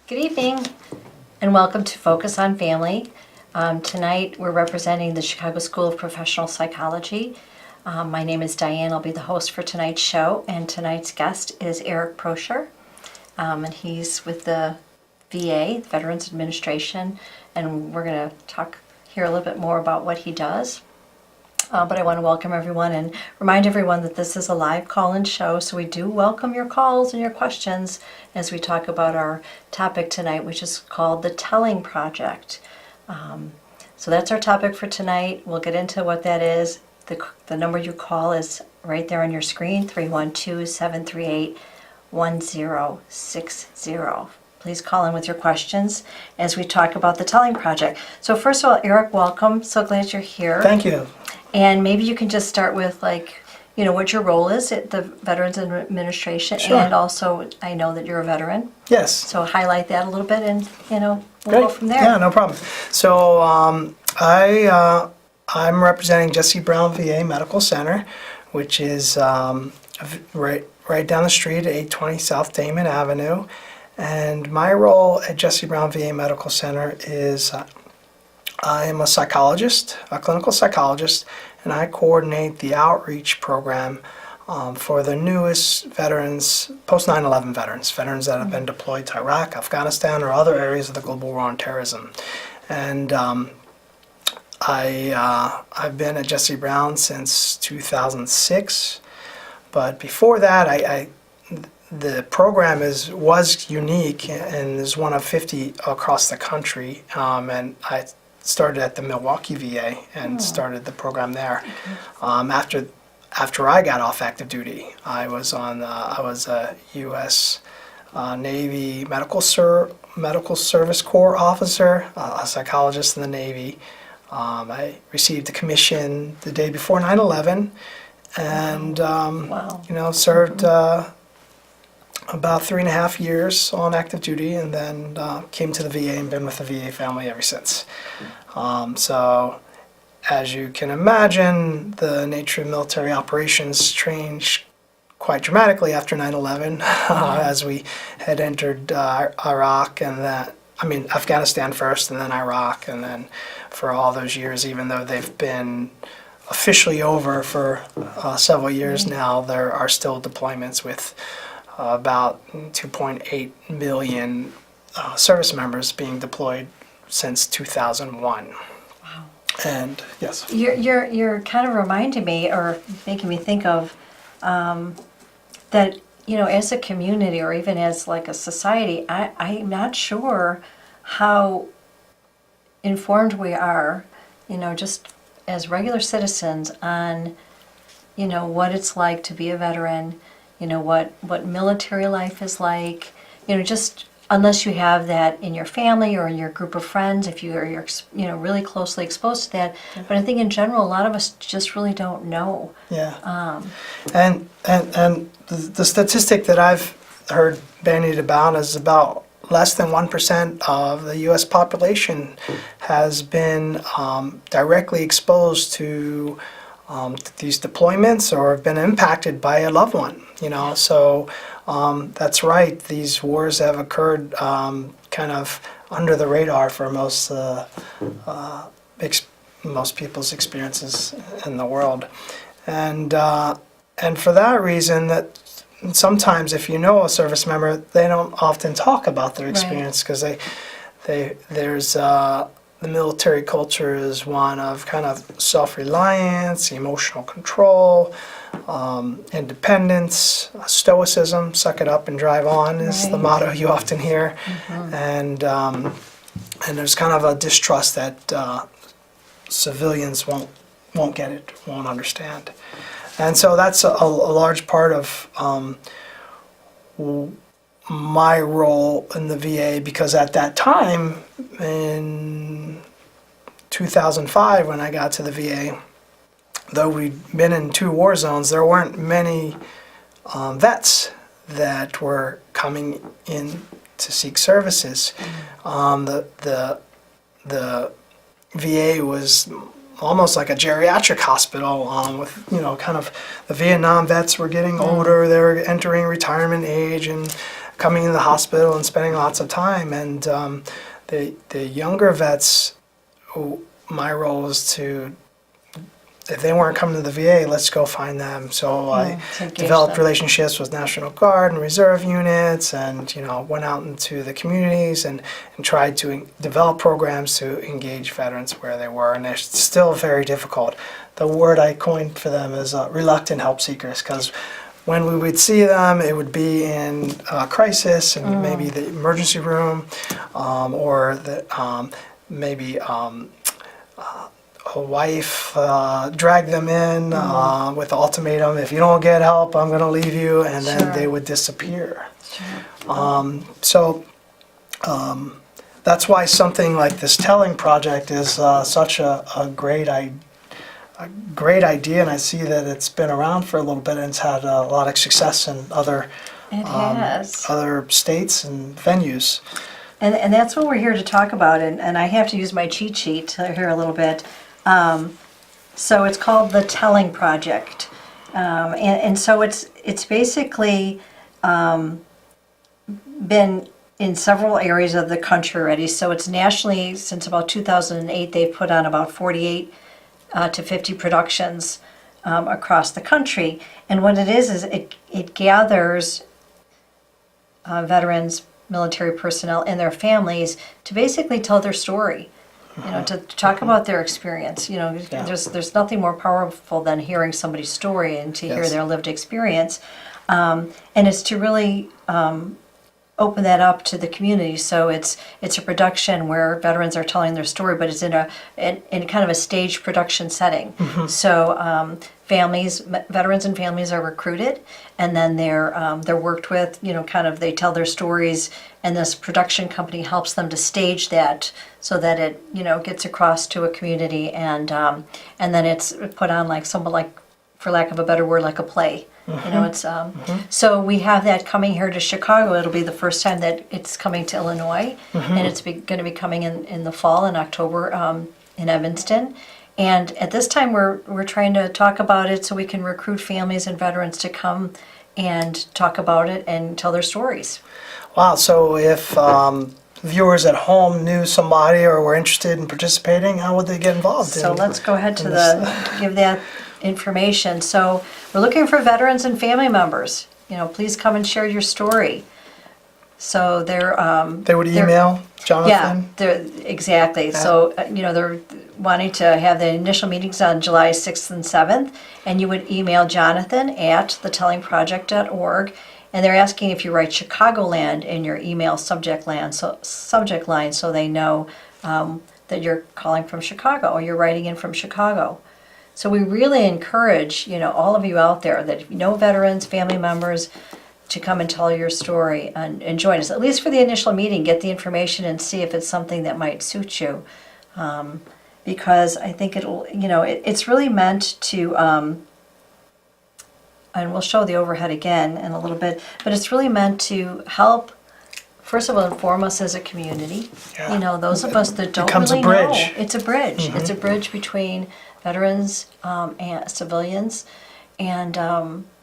Good evening, and welcome to Focus on Family. Tonight, we're representing the Chicago School of Professional Psychology. My name is Diane. I'll be the host for tonight's show, and tonight's guest is Eric Proescher, and he's with the VA, Veterans Administration, and we're going to hear a little bit more about what he does. But I want to welcome everyone and remind everyone that this is a live call-in show, so we do welcome your calls and your questions as we talk about our topic tonight, which is called the Telling Project. So that's our topic for tonight. We'll get into what that is. The number you call is right there on your screen, 312-738-1060. Please call in with your questions as we talk about the Telling Project. So first of all, Eric, welcome. So glad you're here. Thank you. And maybe you can just start with what your role is at the Veterans Administration. Sure. And also, I know that you're a veteran. Yes. So highlight that a little bit and, we'll go from there. Yeah, no problem. So I'm representing Jesse Brown VA Medical Center, which is right down the street at 820 South Damon Avenue. And my role at Jesse Brown VA Medical Center is I am a psychologist, a clinical psychologist, and I coordinate the outreach program for the newest veterans, post 9/11 veterans that have been deployed to Iraq, Afghanistan, or other areas of the global war on terrorism. And I've been at Jesse Brown since 2006, but before that, the program was unique and is one of 50 across the country, and I started at the Milwaukee VA and started the program there. After I got off active duty, I was a U.S. Navy Medical Service Corps officer, a psychologist in the Navy. I received a commission the day before 9/11, and served about 3.5 years on active duty, and then came to the VA and been with the VA family ever since. So, as you can imagine, the nature of military operations changed quite dramatically after 9/11, as we had entered Iraq and Afghanistan first, and then Iraq, and then for all those years, even though they've been officially over for several years now, there are still deployments with about 2.8 million service members being deployed since 2001. Wow. And yes. You're kind of reminding me or making me think of that, as a community or even as like a society, I'm not sure how informed we are, just as regular citizens on, what it's like to be a veteran, what military life is like, just unless you have that in your family or in your group of friends, if you're really closely exposed to that. But I think in general, a lot of us just really don't know. Yeah. And the statistic that I've heard bandied about is about less than 1% of the U.S. population has been directly exposed to these deployments or have been impacted by a loved one. So that's right. These wars have occurred kind of under the radar for most people's experiences in the world, and for that reason, that sometimes if you know a service member, they don't often talk about their experience because the military culture is one of kind of self-reliance, emotional control, independence, stoicism, suck it up and drive on is the motto you often hear. And there's kind of a distrust that civilians won't get it, won't understand. And so that's a large part of my role in the VA, because at that time, in 2005, when I got to the VA, though we'd been in 2 war zones, there weren't many vets that were coming in to seek services. The VA was almost like a geriatric hospital, with kind of the Vietnam vets were getting older, they were entering retirement age, and coming in the hospital and spending lots of time. And the younger vets, my role was to, if they weren't coming to the VA, let's go find them. So I developed relationships with National Guard and Reserve units, and went out into the communities and tried to develop programs to engage veterans where they were. And they're still very difficult. The word I coined for them is reluctant help seekers, because when we would see them, it would be in crisis and maybe the emergency room, or maybe a wife dragged them in with the ultimatum, if you don't get help, I'm going to leave you, and then they would disappear. So that's why something like this telling project is such a great idea, and I see that it's been around for a little bit and it's had a lot of success in other states and venues. And that's what we're here to talk about, and I have to use my cheat sheet here a little bit. So it's called the Telling Project, and so it's basically been in several areas of the country already. So it's nationally, since about 2008, they've put on about 48 to 50 productions across the country. And what it is it gathers veterans, military personnel, and their families to basically tell their story. To talk about their experience. There's nothing more powerful than hearing somebody's story and to hear their lived experience. And it's to really open that up to the community. So it's a production where veterans are telling their story, but it's in kind of a staged production setting. So veterans and families are recruited, and then they're worked with. They tell their stories, and this production company helps them to stage that so that it gets across to a community, and then it's put on like for lack of a better word, like a play. So we have that coming here to Chicago. It'll be the first time that it's coming to Illinois, and it's going to be coming in the fall, in October, in Evanston. And at this time, we're trying to talk about it so we can recruit families and veterans to come and talk about it and tell their stories. Wow! So if viewers at home knew somebody or were interested in participating, how would they get involved? So let's go ahead to give that information. So we're looking for veterans and family members. Please come and share your story. So they would email Jonathan? Yeah, exactly. Yeah. So, they're wanting to have the initial meetings on July 6th and 7th, and you would email Jonathan at thetellingproject.org, and they're asking if you write Chicagoland in your email subject line, so they know that you're calling from Chicago or you're writing in from Chicago. So we really encourage, all of you out there that if you know veterans, family members, to come and tell your story and join us, at least for the initial meeting. Get the information and see if it's something that might suit you. Because I think it'll, it's really meant to, and we'll show the overhead again in a little bit, but it's really meant to help, first of all, inform us as a community. Yeah. Those of us that don't really know. It's a bridge. It's a bridge between veterans and civilians, and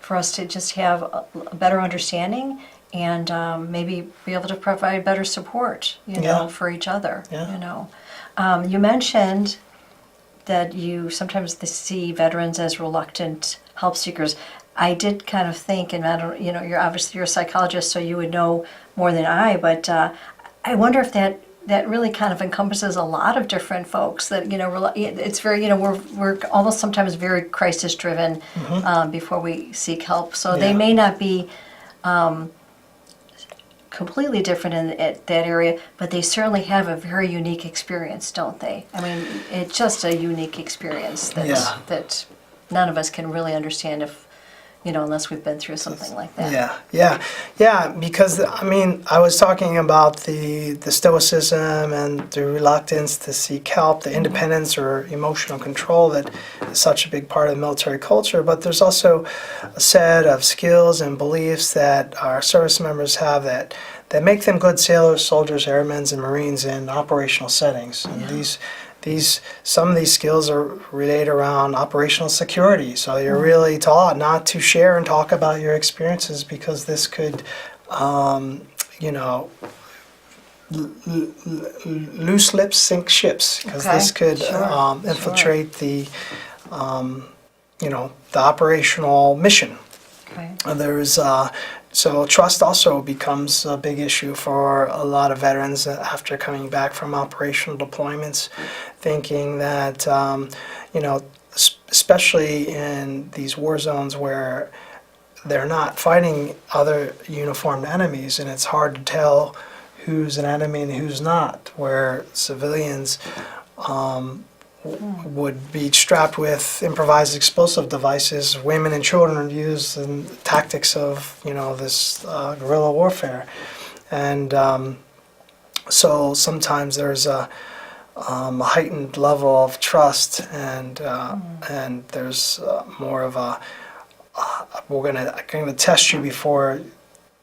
for us to just have a better understanding and maybe be able to provide better support, for each other. You mentioned that you sometimes see veterans as reluctant help seekers. I did kind of think, and I don't, you're a psychologist, so you would know more than I, but I wonder if that really kind of encompasses a lot of different folks that, it's very, we're almost sometimes very crisis driven before we seek help. So they may not be completely different in that area, but they certainly have a very unique experience, don't they? I mean, it's just a unique experience that none of us can really understand if, unless we've been through something like that. Yeah, because, I was talking about the stoicism and the reluctance to seek help, the independence or emotional control that is such a big part of the military culture, but there's also a set of skills and beliefs that our service members have that make them good sailors, soldiers, airmen, and Marines in operational settings. And some of these skills are related around operational security. So you're really taught not to share and talk about your experiences because this could you know, loose lips sink ships, because Okay, this could sure, infiltrate the, you know, the operational mission. Okay. There's so trust also becomes a big issue for a lot of veterans after coming back from operational deployments, thinking that you know, especially in these war zones where they're not fighting other uniformed enemies, and it's hard to tell who's an enemy and who's not, where civilians would be strapped with improvised explosive devices. Women and children are used in tactics of, you know, this guerrilla warfare. And so sometimes there's a heightened level of trust, and there's more of a we're gonna test you before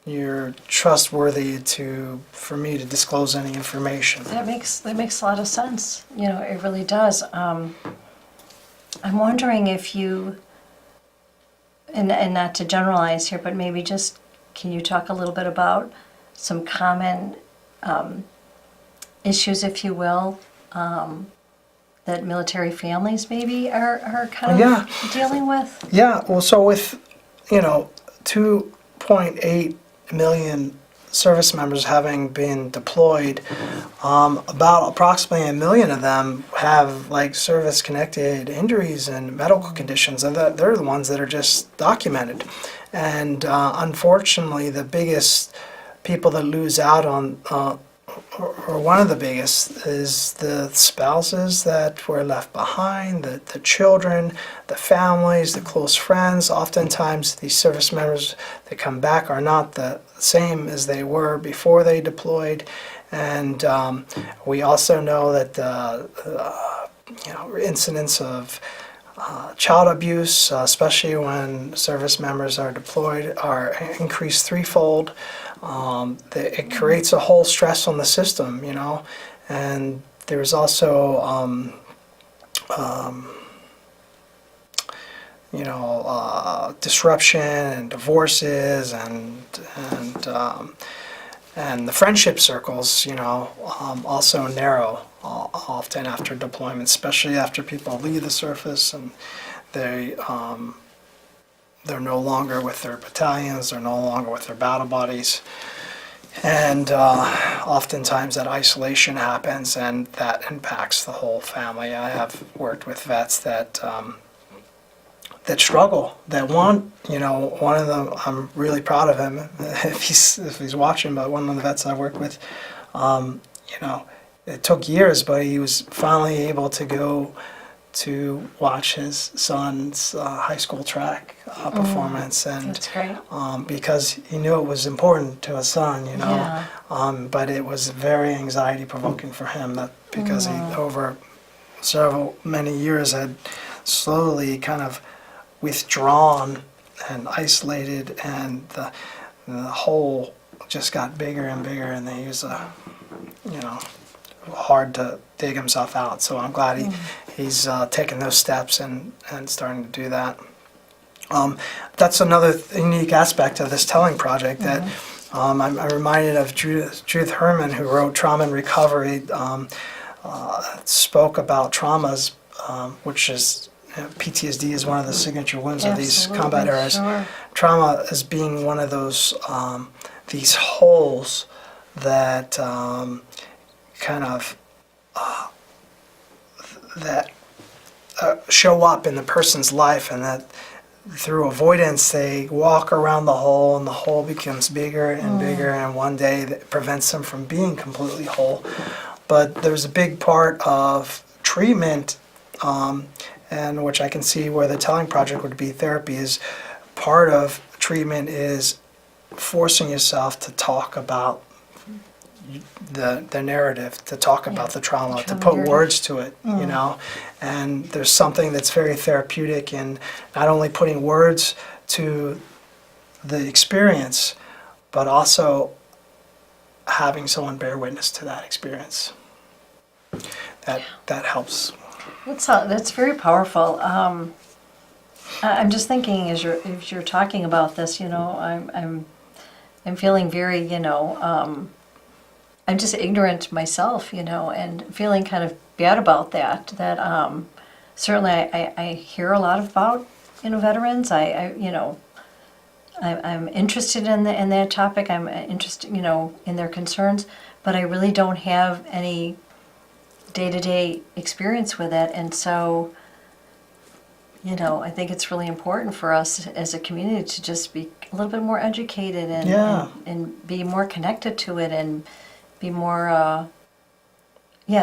you're trustworthy for me to disclose any information. That makes a lot of sense. You know, it really does. I'm wondering if you, and not to generalize here, but maybe just can you talk a little bit about some common issues, if you will, that military families maybe are kind of dealing with? Yeah, well, so with, you know, 2.8 million service members having been deployed, about approximately 1 million of them have like service-connected injuries and medical conditions, and they're the ones that are just documented. And unfortunately, the biggest people that lose out on, or one of the biggest, is the spouses that were left behind, the children, the families, the close friends. Oftentimes, these service members that come back are not the same as they were before they deployed. And we also know that you know, incidents of child abuse, especially when service members are deployed, are increased threefold. It creates a whole stress on the system, you know, and there's also, you know, disruption and divorces, and the friendship circles, you know, also narrow often after deployment, especially after people leave the surface and they're no longer with their battalions, they're no longer with their battle buddies. And oftentimes that isolation happens, and that impacts the whole family. I have worked with vets that that struggle, that want, you know, one of them, I'm really proud of him if he's watching, but one of the vets I worked with, you know, it took years, but he was finally able to go to watch his son's high school track performance, and That's great. because he knew it was important to his son, you know, Yeah. but it was very anxiety provoking for him, that because he over many years had slowly kind of withdrawn and isolated, and the hole just got bigger and bigger, and he was you know, hard to dig himself out. So I'm glad he's taking those steps and starting to do that. That's another unique aspect of this telling project, that I'm reminded of Judith Herman, who wrote Trauma and Recovery, spoke about traumas, which is, PTSD is one of the signature wounds of these combat eras. Sure. Trauma as being one of those, these holes that kind of that show up in the person's life, and that through avoidance they walk around the hole, and the hole becomes bigger and bigger, and one day that prevents them from being completely whole. But there's a big part of treatment, and which I can see where the telling project would be therapy, is part of treatment is forcing yourself to talk about the narrative, to talk about the trauma, to put words to it, you know. And there's something that's very therapeutic in not only putting words to the experience, but also having someone bear witness to that experience. That helps. That's very powerful. I'm just thinking as you're talking about this, you know, I'm I'm feeling very, I'm just ignorant myself, and feeling kind of bad about that. Certainly I hear a lot about, veterans. I'm interested in that topic. I'm interested, in their concerns, but I really don't have any day-to-day experience with it. And so, I think it's really important for us as a community to just be a little bit more educated and be more connected to it and be more,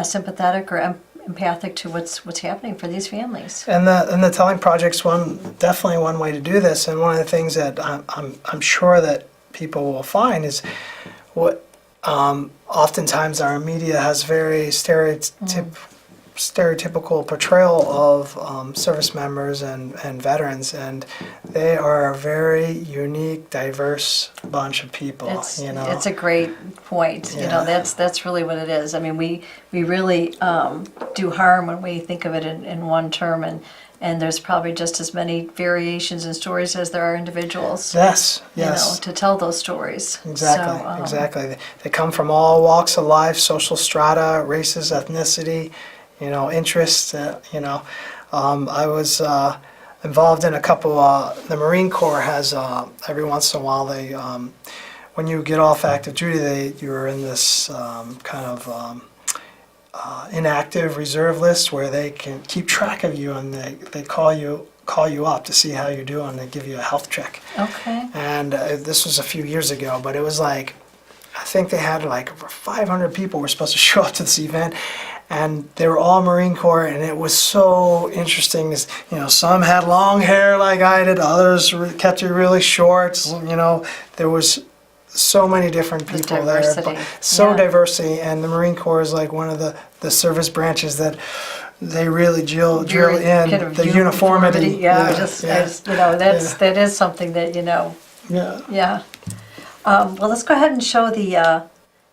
sympathetic or empathic to what's happening for these families. And the Telling Project's definitely one way to do this. And one of the things that I'm sure that people will find is what oftentimes our media has very stereotypical portrayal of service members and veterans, and they are a very unique, diverse bunch of people. It's a great point. Yeah. That's really what it is. I mean, we really do harm when we think of it in one term, and there's probably just as many variations and stories as there are individuals. Yes. To tell those stories. Exactly. So, Exactly. They come from all walks of life, social strata, races, ethnicity, interests. I was involved in a couple. The Marine Corps has every once in a while they, when you get off active duty, you're in this kind of inactive reserve list where they can keep track of you, and they call you up to see how you're doing. They give you a health check. Okay. And this was a few years ago, but it was like, I think they had like over 500 people were supposed to show up to this event, and they were all Marine Corps, and it was so interesting. Some had long hair like I did, others kept it really short. There was so many different people there, diversity, and the Marine Corps is like one of the service branches that they really drill in kind of the uniformity. That is something that Yeah. Yeah. Well, let's go ahead and show the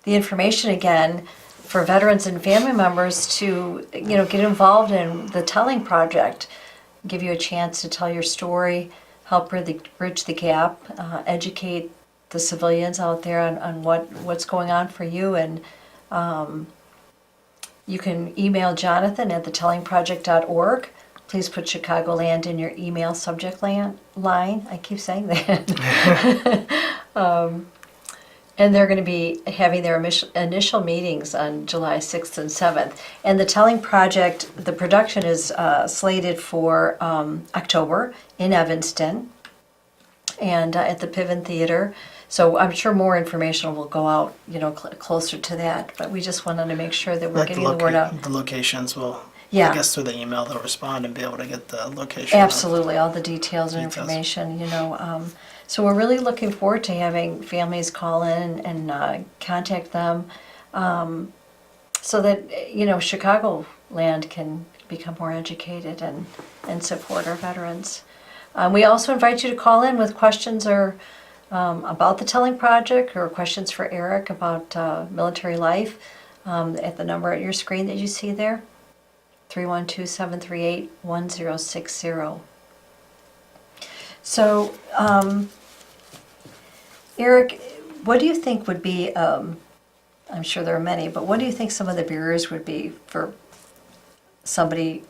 information again for veterans and family members to get involved in the Telling Project, give you a chance to tell your story, help bridge the gap, educate the civilians out there on what's going on for you. And you can email Jonathan at thetellingproject.org. Please put Chicagoland in your email subject line. I keep saying that. And they're going to be having their initial meetings on July 6th and 7th. And the Telling Project, the production is slated for October in Evanston and at the Piven Theater. So I'm sure more information will go out, closer to that. But we just wanted to make sure that we're getting the word out. The locations will, Yeah. I guess through the email, they'll respond and be able to get the location. Absolutely, all the details and information, So we're really looking forward to having families call in and contact them so that, Chicagoland can become more educated and support our veterans. We also invite you to call in with questions or about the Telling Project or questions for Eric about military life at the number at your screen that you see there, 312-738-1060. So, Eric, what do you think would be, I'm sure there are many, but what do you think some of the barriers would be for somebody,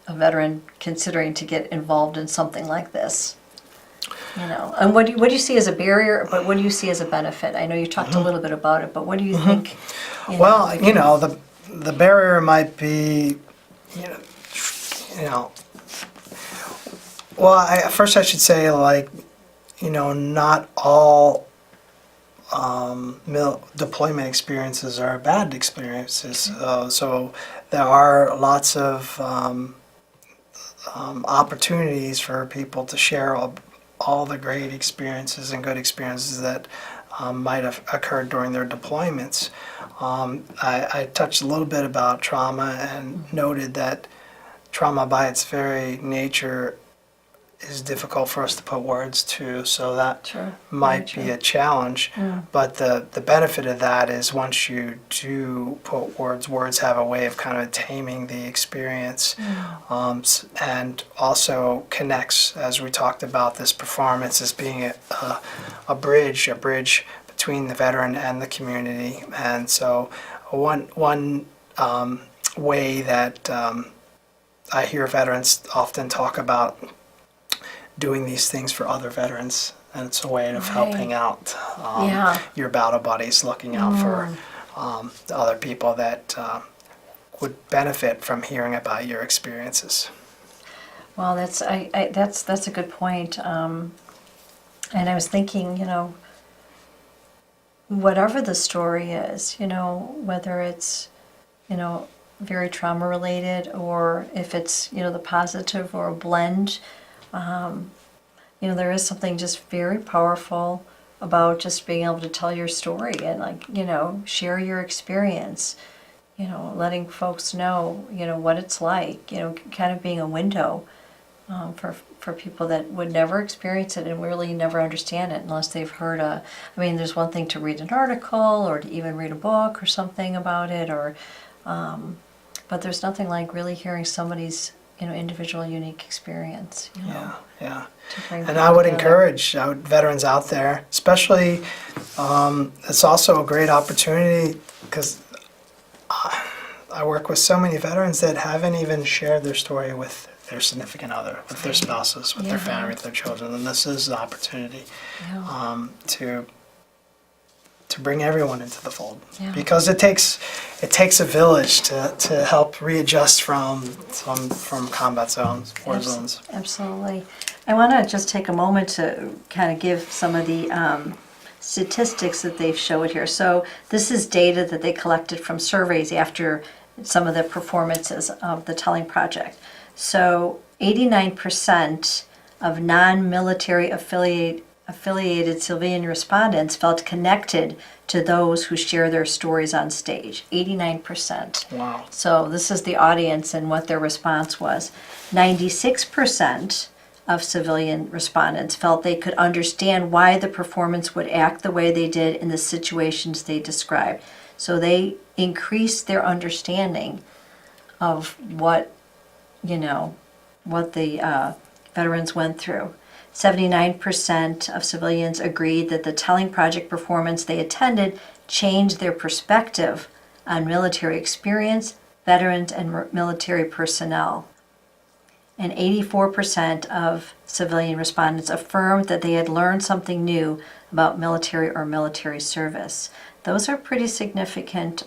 a veteran, considering to get involved in something like this? And what do you see as a barrier, but what do you see as a benefit? I know you talked a little bit about it, but what do you think? The barrier might be, first I should say, not all deployment experiences are bad experiences. So there are lots of opportunities for people to share all the great experiences and good experiences that might have occurred during their deployments. I touched a little bit about trauma and noted that trauma by its very nature is difficult for us to put words to, so that might be a challenge. But the benefit of that is once you do put words have a way of kind of taming the experience, and also connects, as we talked about this performance as being a bridge between the veteran and the community. And so one way that I hear veterans often talk about doing these things for other veterans, and it's a way of helping out your battle buddies, looking out for the other people that would benefit from hearing about your experiences. Well, that's a good point. And I was thinking, whatever the story is, whether it's, very trauma related, or if it's, the positive or a blend, there is something just very powerful about just being able to tell your story and share your experience, letting folks know, what it's like, kind of being a window for people that would never experience it and really never understand it unless they've heard there's one thing to read an article or to even read a book or something about it, or but there's nothing like really hearing somebody's individual unique experience. Yeah. And I would encourage veterans out there, especially, it's also a great opportunity because I work with so many veterans that haven't even shared their story with their significant other, with their spouses, with their family, with their children, and this is the opportunity to bring everyone into the fold, because it takes a village to help readjust from combat zones, war zones. Absolutely. I want to just take a moment to kind of give some of the statistics that they've showed here. So this is data that they collected from surveys after some of the performances of the Telling Project. So 89% of non-military affiliated civilian respondents felt connected to those who share their stories on stage. 89%. Wow. So this is the audience and what their response was. 96% of civilian respondents felt they could understand why the performance would act the way they did in the situations they described. So they increased their understanding of what the veterans went through. 79% of civilians agreed that the Telling Project performance they attended changed their perspective on military experience, veterans, and military personnel. And 84% of civilian respondents affirmed that they had learned something new about military or military service. Those are pretty significant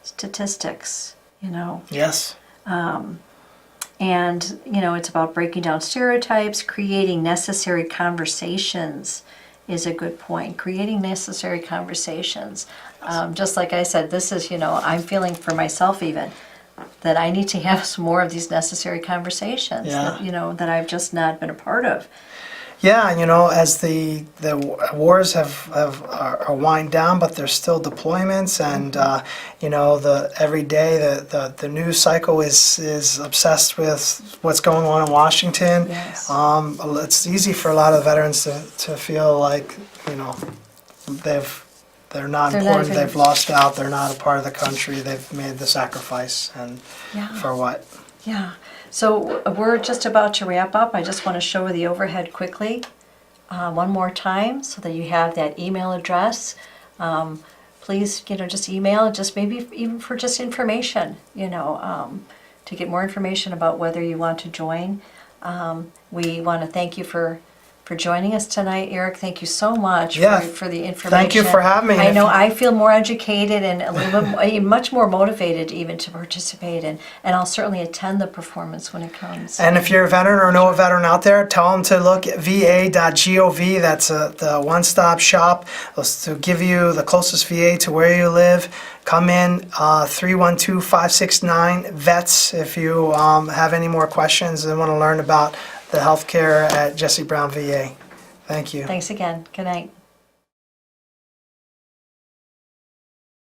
statistics, Yes. And, it's about breaking down stereotypes, creating necessary conversations is a good point. Creating necessary conversations. Just like I said, this is, I'm feeling for myself even that I need to have some more of these necessary conversations that I've just not been a part of. Yeah, as the wars are wind down, but there's still deployments, and every day the news cycle is obsessed with what's going on in Washington. Yes. It's easy for a lot of veterans to feel like they're not important. They've lost out. They're not a part of the country. They've made the sacrifice, and for what? Yeah. So we're just about to wrap up. I just want to show the overhead quickly one more time so that you have that email address. Please, just email, just maybe even for just information, to get more information about whether you want to join. We want to thank you for joining us tonight, Eric. Thank you so much for the information. Thank you for having me. I know I feel more educated and a little bit much more motivated even to participate in, and I'll certainly attend the performance when it comes. And if you're a veteran or know a veteran out there, tell them to look at va.gov. That's the one-stop shop to give you the closest VA to where you live. Come in 312-569-VETS if you have any more questions and want to learn about the healthcare at Jesse Brown VA. Thank you. Thanks again. Good night.